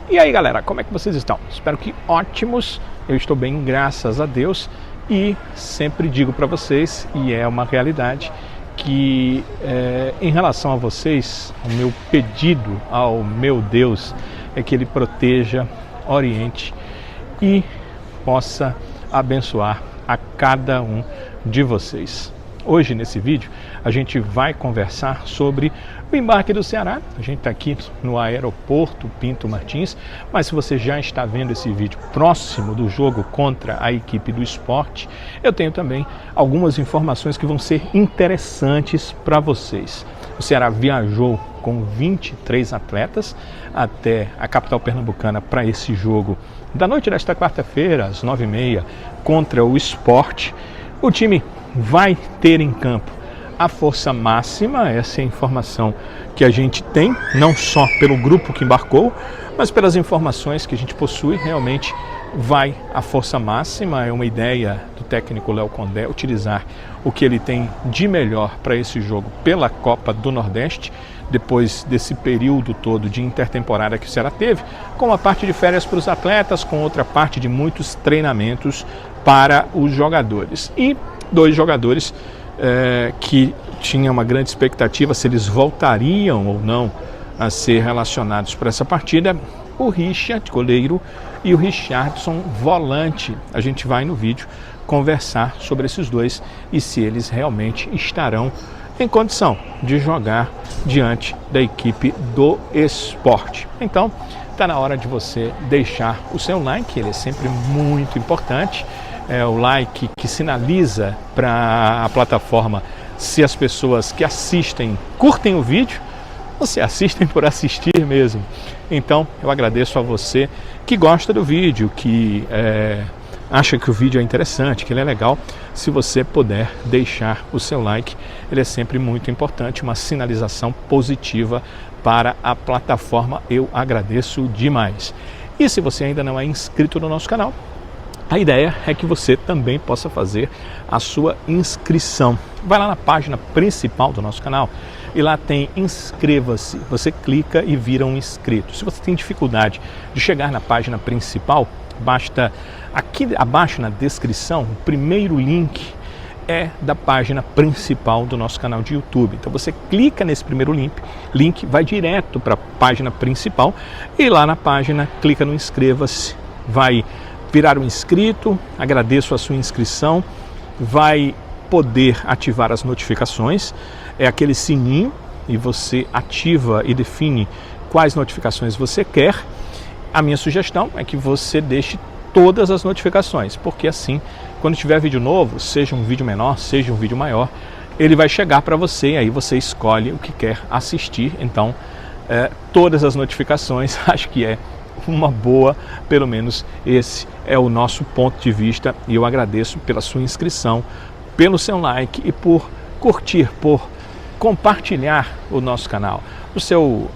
E aí galera, como é que vocês estão? Espero que ótimos, eu estou bem, graças a Deus. E sempre digo para vocês, e é uma realidade, que em relação a vocês, o meu pedido ao meu Deus é que Ele proteja, oriente e possa abençoar a cada um de vocês. Hoje nesse vídeo a gente vai conversar sobre o embarque do Ceará. A gente está aqui no aeroporto Pinto Martins, mas se você já está vendo esse vídeo próximo do jogo contra a equipe do Sport, eu tenho também algumas informações que vão ser interessantes para vocês. O Ceará viajou com 23 atletas até a capital pernambucana para esse jogo da noite desta quarta-feira, às 9h30, contra o Sport. O time vai ter em campo a força máxima, essa é a informação que a gente tem, não só pelo grupo que embarcou, mas pelas informações que a gente possui. Realmente vai a força máxima, é uma ideia do técnico Léo Condé utilizar o que ele tem de melhor para esse jogo pela Copa do Nordeste, depois desse período todo de intertemporada que o Ceará teve, com uma parte de férias para os atletas, com outra parte de muitos treinamentos para os jogadores. E dois jogadores que tinham uma grande expectativa se eles voltariam ou não a ser relacionados para essa partida: o Richard, goleiro, e o Richardson, volante. A gente vai no vídeo conversar sobre esses dois e se eles realmente estarão em condição de jogar diante da equipe do Sport. Então, está na hora de você deixar o seu like, ele é sempre muito importante. É o like que sinaliza para a plataforma se as pessoas que assistem curtem o vídeo ou se assistem por assistir mesmo. Então eu agradeço a você que gosta do vídeo, que acha que o vídeo é interessante, que ele é legal. Se você puder deixar o seu like, ele é sempre muito importante, uma sinalização positiva para a plataforma. Eu agradeço demais. E se você ainda não é inscrito no nosso canal, a ideia é que você também possa fazer a sua inscrição. Vai lá na página principal do nosso canal e lá tem inscreva-se. Você clica e vira um inscrito. Se você tem dificuldade de chegar na página principal, basta aqui abaixo na descrição, o primeiro link é da página principal do nosso canal de YouTube. Então você clica nesse primeiro link vai direto para a página principal e lá na página clica no inscreva-se, vai virar um inscrito. Agradeço a sua inscrição, vai poder ativar as notificações, é aquele sininho, e você ativa e define quais notificações você quer. A minha sugestão é que você deixe todas as notificações, porque assim, quando tiver vídeo novo, seja um vídeo menor, seja um vídeo maior, ele vai chegar para você e aí você escolhe o que quer assistir. Então, todas as notificações, acho que é uma boa, pelo menos esse é o nosso ponto de vista, e eu agradeço pela sua inscrição, pelo seu like e por curtir, por compartilhar o nosso canal, o seu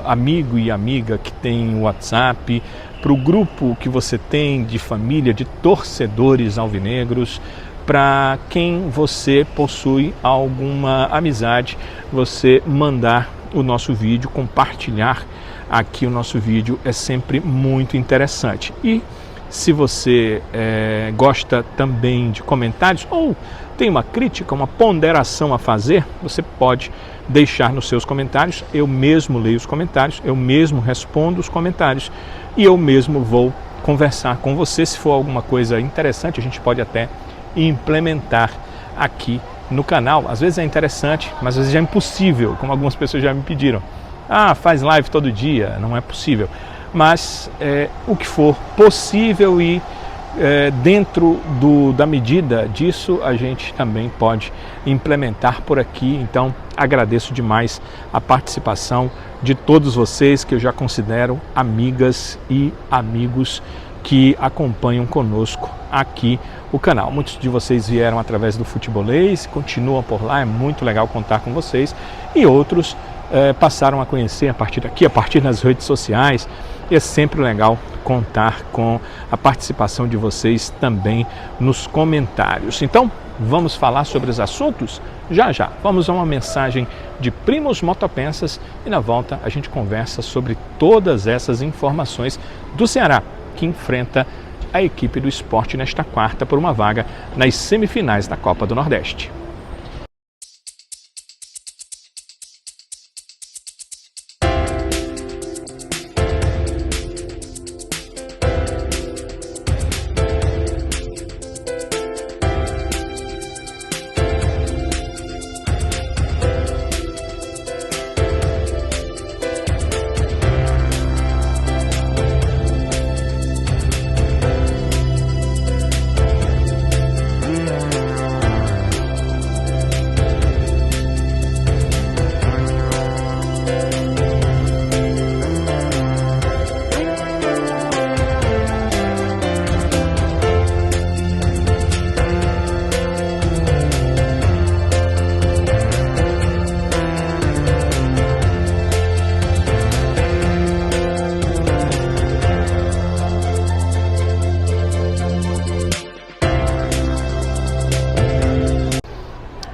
amigo e amiga que tem o WhatsApp, para o grupo que você tem de família, de torcedores alvinegros, para quem você possui alguma amizade, você mandar o nosso vídeo, compartilhar aqui o nosso vídeo é sempre muito interessante. E se você gosta também de comentários ou tem uma crítica, uma ponderação a fazer, você pode deixar nos seus comentários. Eu mesmo leio os comentários, eu mesmo respondo os comentários e eu mesmo vou conversar com você. Se for alguma coisa interessante, a gente pode até implementar aqui no canal. Às vezes é interessante, mas às vezes é impossível, como algumas pessoas já me pediram. Faz live todo dia. Não é possível, mas o que for possível e dentro da medida disso, a gente também pode implementar por aqui. Então agradeço demais a participação de todos vocês que eu já considero amigas e amigos que acompanham conosco aqui o canal. Muitos de vocês vieram através do Futebolês, continuam por lá, é muito legal contar com vocês, e outros passaram a conhecer a partir daqui, a partir das redes sociais, e é sempre legal contar com a participação de vocês também nos comentários. Então, vamos falar sobre os assuntos? Já já, vamos a uma mensagem de Primos Motopensas e na volta a gente conversa sobre todas essas informações do Ceará, que enfrenta a equipe do Sport nesta quarta por uma vaga nas semifinais da Copa do Nordeste.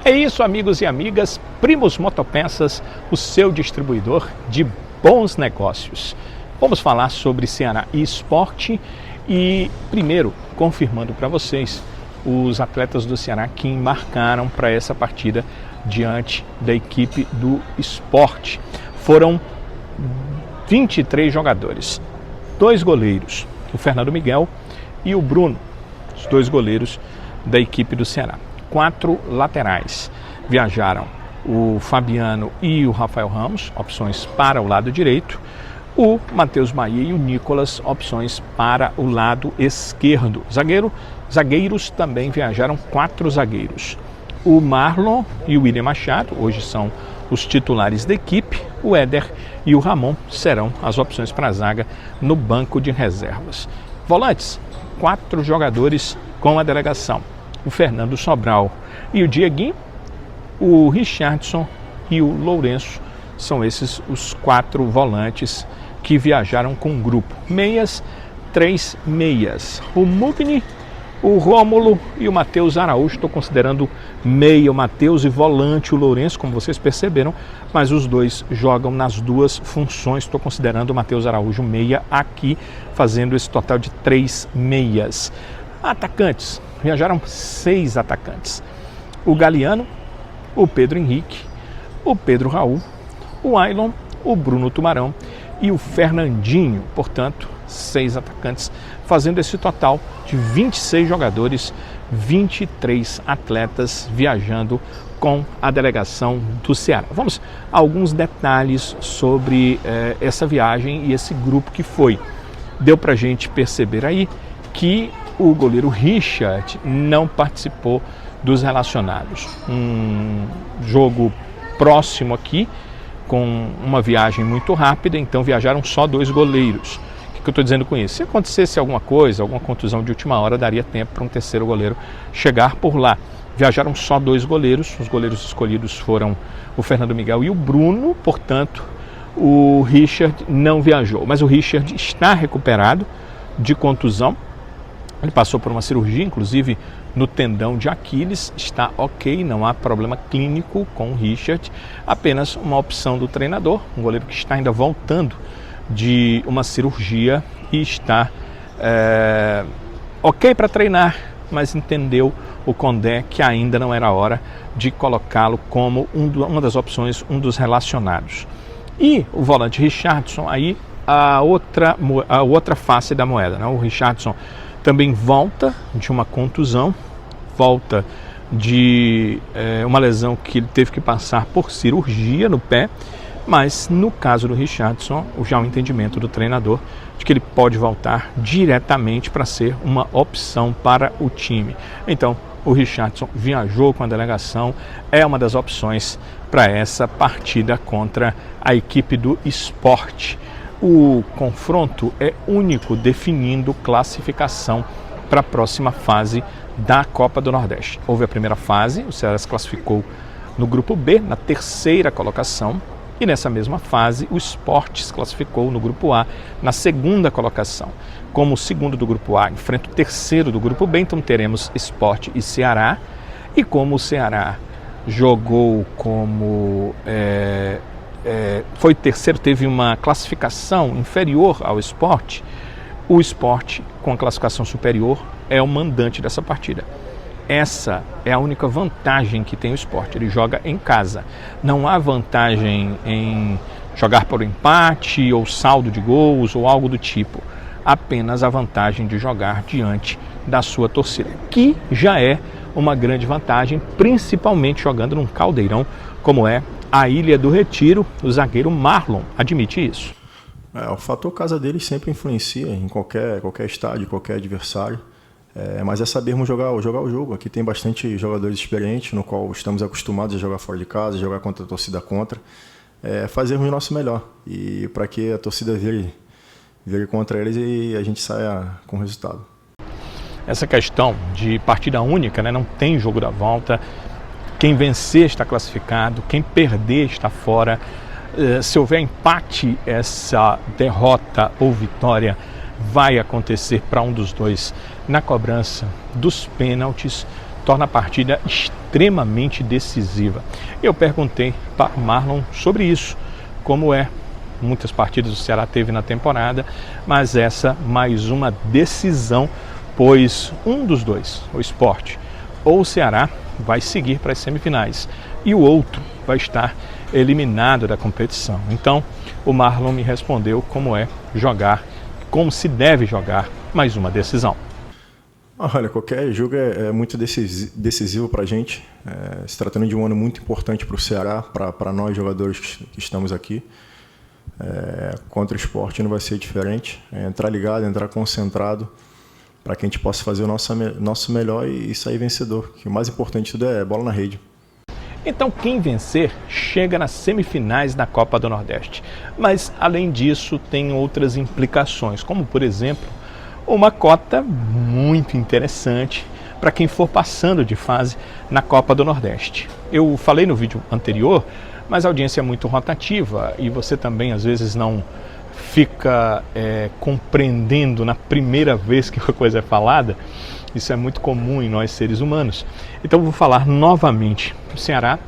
É isso, amigos e amigas, Primos Motopensas, o seu distribuidor de bons negócios. Vamos falar sobre Ceará e Sport e, primeiro, confirmando para vocês os atletas do Ceará que embarcaram para essa partida diante da equipe do Sport. Foram 23 jogadores, 2 goleiros, o Fernando Miguel e o Bruno, os 2 goleiros da equipe do Ceará. 4 laterais. Viajaram o Fabiano e o Rafael Ramos, opções para o lado direito. O Matheus Bahia e o Nicolas, opções para o lado esquerdo. Zagueiros também viajaram 4 zagueiros. O Marlon e o William Machado, hoje são os titulares da equipe. O Éder e o Ramon serão as opções para a zaga no banco de reservas. Volantes, 4 jogadores com a delegação. O Fernando Sobral e o Dieguinho, o Richardson e o Lourenço, são esses os 4 volantes que viajaram com o grupo. Meias, 3 meias. O Mugni, o Rômulo e o Matheus Araújo. Estou considerando meia o Matheus e volante o Lourenço, como vocês perceberam, mas os 2 jogam nas 2 funções. Estou considerando o Matheus Araújo meia aqui, fazendo esse total de 3 meias. Atacantes, viajaram 6 atacantes. O Galeano, o Pedro Henrique, o Pedro Raul, o Ailon, o Bruno Tubarão e o Fernandinho. Portanto, 6 atacantes, fazendo esse total de 26 jogadores, 23 atletas viajando com a delegação do Ceará. Vamos a alguns detalhes sobre essa viagem e esse grupo que foi. Deu para a gente perceber aí que o goleiro Richard não participou dos relacionados. Um jogo próximo aqui, com uma viagem muito rápida, então viajaram só 2 goleiros. O que eu estou dizendo com isso? Se acontecesse alguma coisa, alguma contusão de última hora, daria tempo para um terceiro goleiro chegar por lá. Viajaram só 2 goleiros, os goleiros escolhidos foram o Fernando Miguel e o Bruno, portanto, o Richard não viajou. Mas o Richard está recuperado de contusão. Ele passou por uma cirurgia, inclusive no tendão de Aquiles, está ok, não há problema clínico com o Richard, apenas uma opção do treinador, um goleiro que está ainda voltando de uma cirurgia e está ok para treinar, mas entendeu o Condé que ainda não era hora de colocá-lo como uma das opções, um dos relacionados. E o volante Richardson, aí a outra face da moeda, né? O Richardson também volta de uma contusão, volta de uma lesão que ele teve que passar por cirurgia no pé, mas no caso do Richardson, já o entendimento do treinador de que ele pode voltar diretamente para ser uma opção para o time. Então, o Richardson viajou com a delegação, é uma das opções para essa partida contra a equipe do Sport. O confronto é único, definindo classificação para a próxima fase da Copa do Nordeste. Houve a primeira fase, o Ceará se classificou no grupo B, na 3ª colocação, E nessa mesma fase, o Sport se classificou no grupo A na segunda colocação. Como o segundo do grupo A enfrenta o terceiro do grupo B, então teremos Sport e Ceará. E como o Ceará jogou como foi terceiro, teve uma classificação inferior ao Sport, o Sport com a classificação superior é o mandante dessa partida. Essa é a única vantagem que tem o Sport, ele joga em casa. Não há vantagem em jogar por empate ou saldo de gols ou algo do tipo. Apenas a vantagem de jogar diante da sua torcida, que já é uma grande vantagem, principalmente jogando num caldeirão como é a Ilha do Retiro. O zagueiro Marlon admite isso. O fator casa deles sempre influencia em qualquer estádio, qualquer adversário. Mas é sabermos jogar o jogo. Aqui tem bastante jogadores experientes, no qual estamos acostumados a jogar fora de casa, jogar contra a torcida contra. Fazermos o nosso melhor. E para que a torcida vire contra eles e a gente saia com o resultado. Essa questão de partida única, né, não tem jogo da volta. Quem vencer está classificado, quem perder está fora. Se houver empate, essa derrota ou vitória vai acontecer para um dos dois na cobrança dos pênaltis, torna a partida extremamente decisiva. Eu perguntei para o Marlon sobre isso, como é. Muitas partidas o Ceará teve na temporada, mas essa mais uma decisão, pois um dos dois, o Sport ou o Ceará, vai seguir para as semifinais e o outro vai estar eliminado da competição. Então o Marlon me respondeu como é jogar, como se deve jogar mais uma decisão. Olha, qualquer jogo é muito decisivo para a gente, se tratando de um ano muito importante para o Ceará, para nós jogadores que estamos aqui. Contra o Sport não vai ser diferente, entrar ligado, entrar concentrado, para que a gente possa fazer o nosso melhor e sair vencedor, que o mais importante de tudo é bola na rede. Então quem vencer chega nas semifinais da Copa do Nordeste. Mas além disso tem outras implicações, como por exemplo, uma cota muito interessante para quem for passando de fase na Copa do Nordeste. Eu falei no vídeo anterior, mas a audiência é muito rotativa e você também às vezes não fica compreendendo na primeira vez que uma coisa é falada. Isso é muito comum em nós seres humanos. Então eu vou falar novamente. O Ceará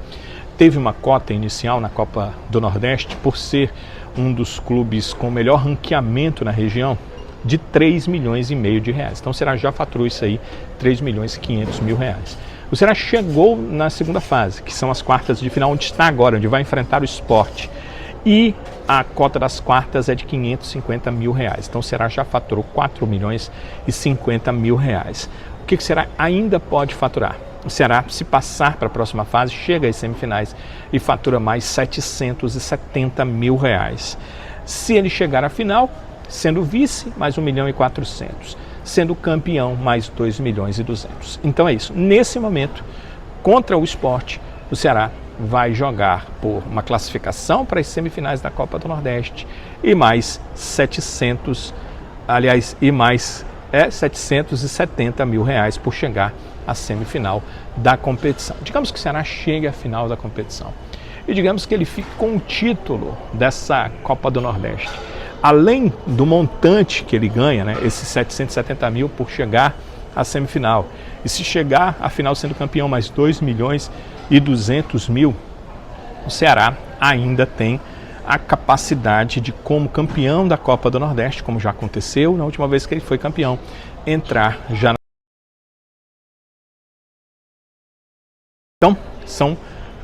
teve uma cota inicial na Copa do Nordeste por ser um dos clubes com o melhor ranqueamento na região, de 3,5 milhões de reais. Então o Ceará já faturou isso aí, 3.500.000 reais. O Ceará chegou na segunda fase, que são as quartas de final, onde está agora, onde vai enfrentar o Sport. E a cota das quartas é de 550 mil reais. Então o Ceará já faturou 4.050.000 reais. O que o Ceará ainda pode faturar? O Ceará, se passar para a próxima fase, chega às semifinais e fatura mais 770 mil reais. Se ele chegar à final, sendo vice, mais 1.400.000. Sendo campeão, mais 2.200.000. Então é isso. Nesse momento, contra o Sport, o Ceará vai jogar por uma classificação para as semifinais da Copa do Nordeste e mais 770 mil reais por chegar à semifinal da competição. Digamos que o Ceará chegue à final da competição e digamos que ele fique com o título dessa Copa do Nordeste. Além do montante que ele ganha, né, esses 770 mil por chegar à semifinal, e se chegar à final sendo campeão, mais 2.200.000, o Ceará ainda tem a capacidade de, como campeão da Copa do Nordeste, como já aconteceu na última vez que ele foi campeão, entrar já na... Então, são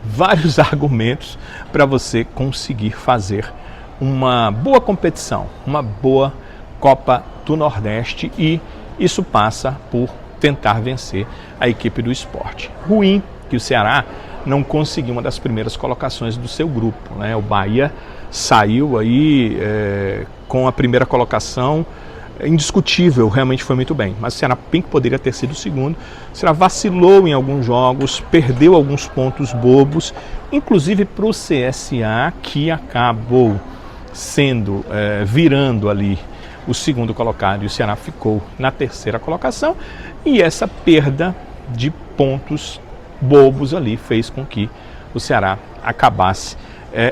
vários argumentos para você conseguir fazer uma boa competição, uma boa Copa do Nordeste, e isso passa por tentar vencer a equipe do Sport. Ruim que o Ceará não conseguiu uma das primeiras colocações do seu grupo, né? O Bahia saiu aí com a primeira colocação indiscutível, realmente foi muito bem, mas o Ceará bem que poderia ter sido o segundo. O Ceará vacilou em alguns jogos, perdeu alguns pontos bobos, inclusive para o CSA, que acabou sendo, virando ali o segundo colocado, e o Ceará ficou na terceira colocação, e essa perda de pontos bobos ali fez com que o Ceará acabasse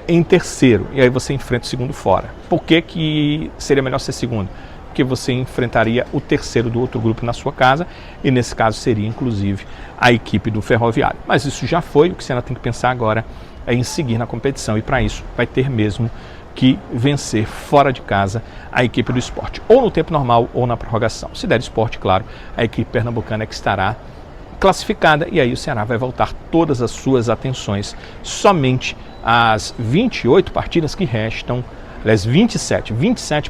em terceiro, e aí você enfrenta o segundo fora. Por que seria melhor ser segundo? Porque você enfrentaria o terceiro do outro grupo na sua casa, e nesse caso seria inclusive a equipe do Ferroviário. Mas isso já foi, o que o Ceará tem que pensar agora é em seguir na competição, e para isso vai ter mesmo que vencer fora de casa a equipe do Sport, ou no tempo normal ou na prorrogação. Se der Sport, claro, a equipe pernambucana é que estará classificada, e aí o Ceará vai voltar todas as suas atenções somente às 28 partidas que restam, aliás 27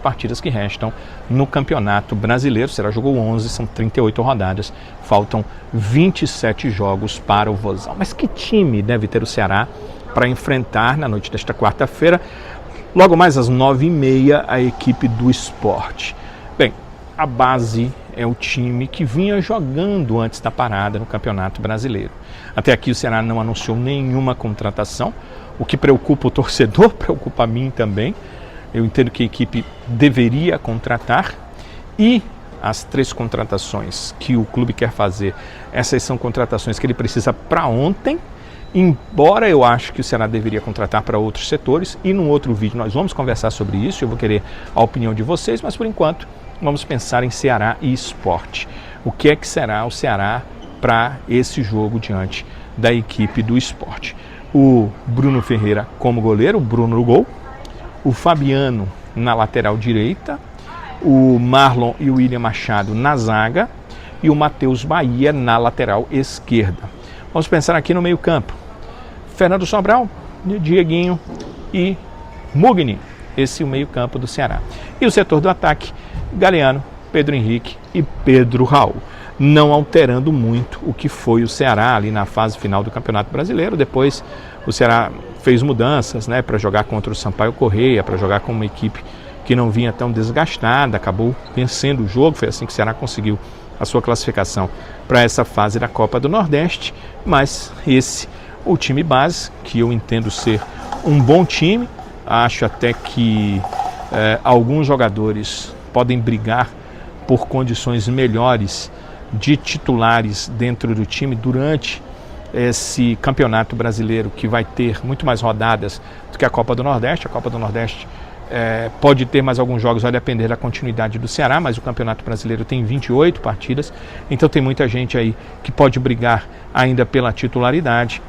partidas que restam no Campeonato Brasileiro. O Ceará jogou 11, são 38 rodadas, faltam 27 jogos para o Vozão. Mas que time deve ter o Ceará para enfrentar na noite desta quarta-feira, logo mais às 9h30, a equipe do Sport? Bem, a base é o time que vinha jogando antes da parada no Campeonato Brasileiro. Até aqui o Ceará não anunciou nenhuma contratação, o que preocupa o torcedor, preocupa a mim também. Eu entendo que a equipe deveria contratar, e as 3 contratações que o clube quer fazer, essas são contratações que ele precisa para ontem, embora eu acho que o Ceará deveria contratar para outros setores, e num outro vídeo nós vamos conversar sobre isso, eu vou querer a opinião de vocês, mas por enquanto vamos pensar em Ceará e Sport. O que é que será o Ceará para esse jogo diante da equipe do Sport? O Bruno Ferreira como goleiro, o Bruno no gol, o Fabiano na lateral direita, o Marlon e o William Machado na zaga e o Matheus Bahia na lateral esquerda. Vamos pensar aqui no meio campo: Fernando Sobral, Dieguinho e Mugni. Esse é o meio campo do Ceará. E o setor do ataque: Galeano, Pedro Henrique e Pedro Raul. Não alterando muito o que foi o Ceará ali na fase final do Campeonato Brasileiro. Depois o Ceará fez mudanças, né, para jogar contra o Sampaio Corrêa, para jogar com uma equipe que não vinha tão desgastada, acabou vencendo o jogo. Foi assim que o Ceará conseguiu a sua classificação para essa fase da Copa do Nordeste. Mas esse, o time base, que eu entendo ser um bom time. Acho até que alguns jogadores podem brigar por condições melhores de titulares dentro do time durante esse Campeonato Brasileiro, que vai ter muito mais rodadas do que a Copa do Nordeste. A Copa do Nordeste pode ter mais alguns jogos, vai depender da continuidade do Ceará, mas o Campeonato Brasileiro tem 28 partidas, então tem muita gente aí que pode brigar ainda pela titularidade.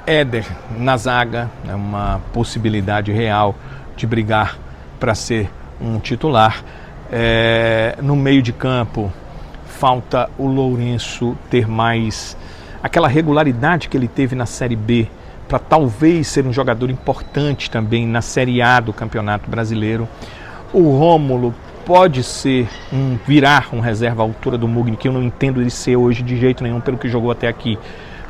Éder na zaga é uma possibilidade real de brigar para ser um titular. No meio de campo falta o Lourenço ter mais aquela regularidade que ele teve na Série B, para talvez ser um jogador importante também na Série A do Campeonato Brasileiro. O Rômulo pode virar um reserva à altura do Mugni, que eu não entendo ele ser hoje de jeito nenhum pelo que jogou até aqui,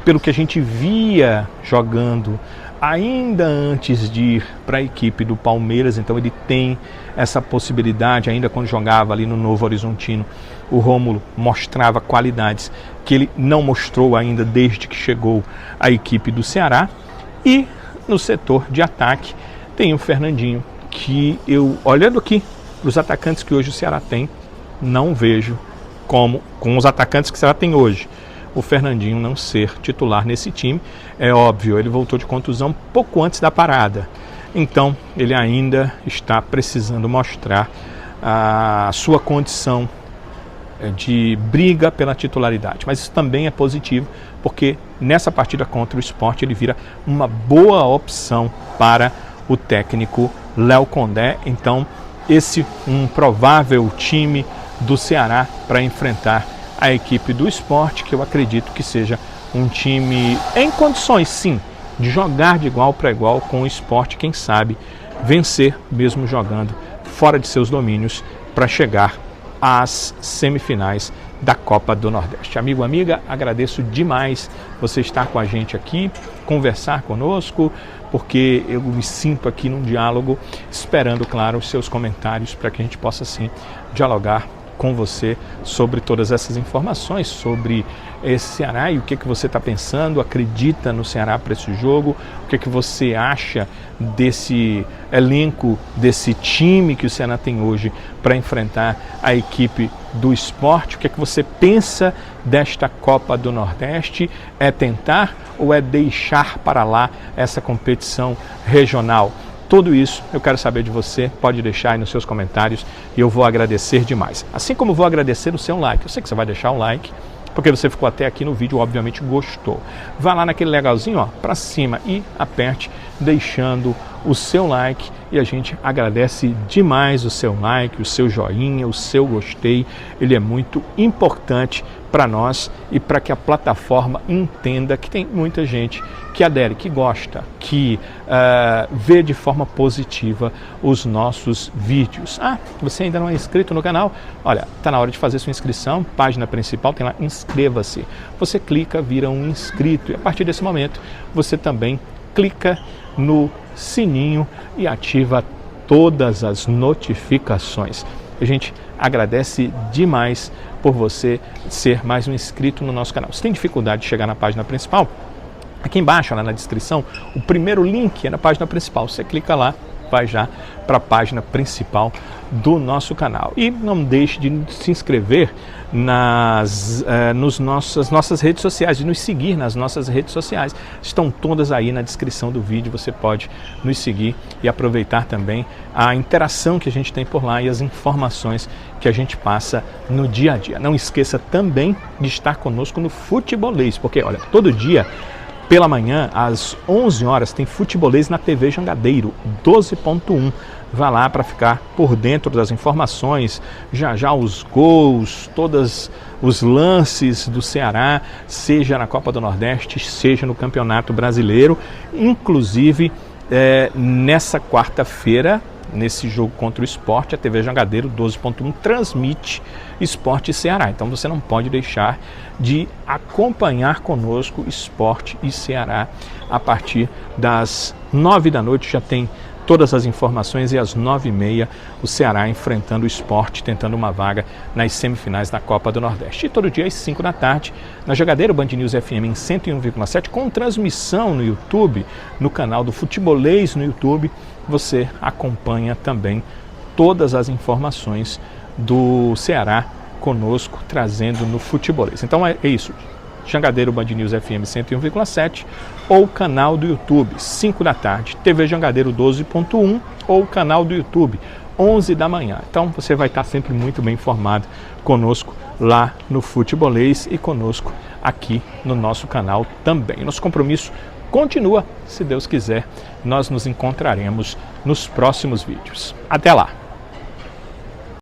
pelo que a gente via jogando ainda antes de ir para a equipe do Palmeiras. Então ele tem essa possibilidade. Ainda quando jogava ali no Novo Horizontino, o Rômulo mostrava qualidades que ele não mostrou ainda desde que chegou à equipe do Ceará. E no setor de ataque tem o Fernandinho, que eu, olhando aqui os atacantes que hoje o Ceará tem, não vejo como, com os atacantes que o Ceará tem hoje, o Fernandinho não ser titular nesse time. É óbvio, ele voltou de contusão pouco antes da parada, então ele ainda está precisando mostrar a sua condição de briga pela titularidade, mas isso também é positivo, porque nessa partida contra o Sport ele vira uma boa opção para o técnico Léo Condé. Então esse um provável time do Ceará para enfrentar a equipe do Sport, que eu acredito que seja um time em condições, sim, de jogar de igual para igual com o Sport, quem sabe vencer mesmo jogando fora de seus domínios para chegar às semifinais da Copa do Nordeste. Amigo, amiga, agradeço demais você estar com a gente aqui, conversar conosco, porque eu me sinto aqui num diálogo, esperando, claro, os seus comentários para que a gente possa, sim, dialogar com você sobre todas essas informações, sobre esse Ceará e o que você está pensando, acredita no Ceará para esse jogo, o que você acha desse elenco, desse time que o Ceará tem hoje para enfrentar a equipe do Sport, o que você pensa desta Copa do Nordeste, é tentar ou é deixar para lá essa competição regional? Tudo isso eu quero saber de você, pode deixar aí nos seus comentários e eu vou agradecer demais. Assim como vou agradecer o seu like, eu sei que você vai deixar um like, porque você ficou até aqui no vídeo, obviamente gostou. Vá lá naquele legalzinho, ó, para cima e aperte deixando o seu like e a gente agradece demais o seu like, o seu joinha, o seu gostei. Ele é muito importante para nós e para que a plataforma entenda que tem muita gente que adere, que gosta, que vê de forma positiva os nossos vídeos. Ah, você ainda não é inscrito no canal? Olha, está na hora de fazer sua inscrição, página principal tem lá, inscreva-se. Você clica, vira um inscrito e a partir desse momento você também clica no sininho e ativa todas as notificações. A gente agradece demais por você ser mais um inscrito no nosso canal. Se tem dificuldade de chegar na página principal, aqui embaixo, lá na descrição, o primeiro link é na página principal. Você clica lá, vai já para a página principal do nosso canal. E não deixe de se inscrever nas nossas redes sociais, de nos seguir nas nossas redes sociais. Estão todas aí na descrição do vídeo, você pode nos seguir e aproveitar também a interação que a gente tem por lá e as informações que a gente passa no dia a dia. Não esqueça também de estar conosco no Futebolês, porque olha, todo dia pela manhã, às 11 horas, tem Futebolês na TV Jangadeiro, 12.1. Vá lá para ficar por dentro das informações, já os gols, todos os lances do Ceará, seja na Copa do Nordeste, seja no Campeonato Brasileiro. Inclusive, nessa quarta-feira, nesse jogo contra o Sport, a TV Jangadeiro 12.1 transmite Sport e Ceará. Então você não pode deixar de acompanhar conosco Sport e Ceará. A partir das 9 da noite já tem todas as informações e às 9h30 o Ceará enfrentando o Sport, tentando uma vaga nas semifinais da Copa do Nordeste. E todo dia às 5 da tarde, na Jangadeiro Band News FM em 101,7, com transmissão no YouTube, no canal do Futebolês no YouTube, você acompanha também todas as informações do Ceará conosco, trazendo no Futebolês. Então é isso, Jangadeiro Band News FM 101,7 ou canal do YouTube, 5 da tarde, TV Jangadeiro 12.1 ou canal do YouTube, 11 da manhã. Então você vai estar sempre muito bem informado conosco lá no Futebolês e conosco aqui no nosso canal também. Nosso compromisso continua, se Deus quiser, nós nos encontraremos nos próximos vídeos. Até lá!